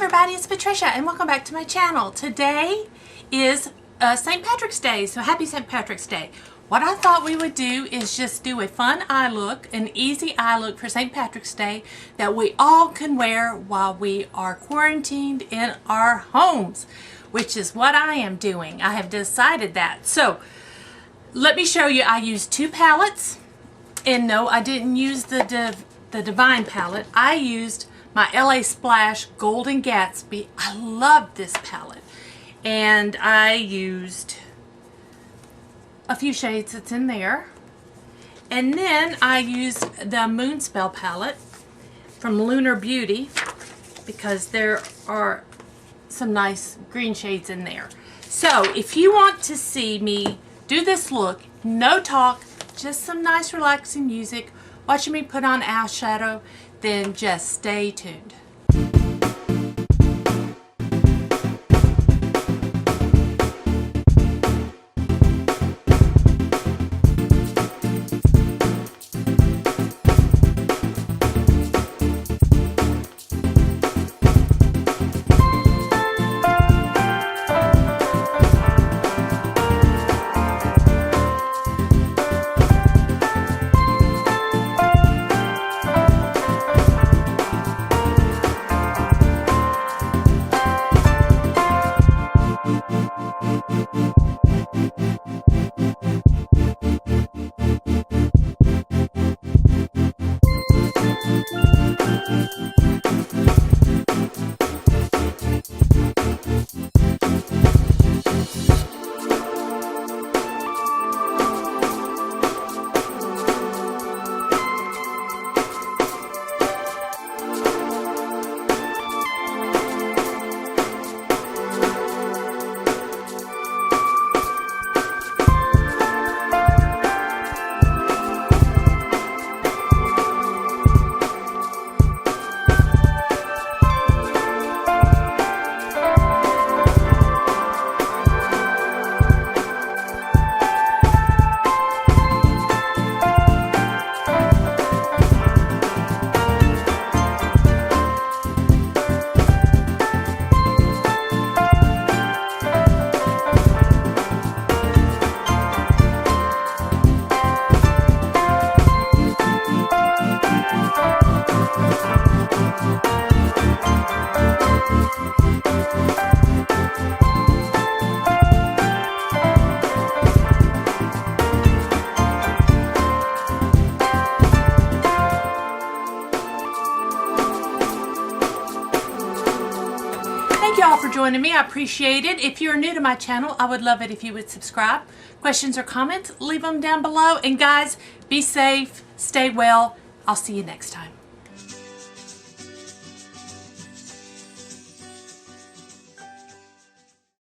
everybody, it's Patricia and welcome back to my channel. Today is St. Patrick's Day, so happy St. Patrick's Day. What I thought we would do is just do a fun eye look, an easy eye look for St. Patrick's Day that we all can wear while we are quarantined in our homes, which is what I am doing. I have decided that. So let me show you. I used two palettes, and no, I didn't use the Divine palette. I used my LA Splash Golden Gatsby. I love this palette, and I used a few shades that's in there, and then I used the Moonspell palette from Lunar Beauty because there are some nice green shades in there. So if you want to see me do this look, no talk, just some nice relaxing music, watching me put on eyeshadow, then just stay tuned. Thank you all for joining me. I appreciate it. If you're new to my channel, I would love it if you would subscribe. Questions or comments, leave them down below. And guys, be safe, stay well. I'll see you next time.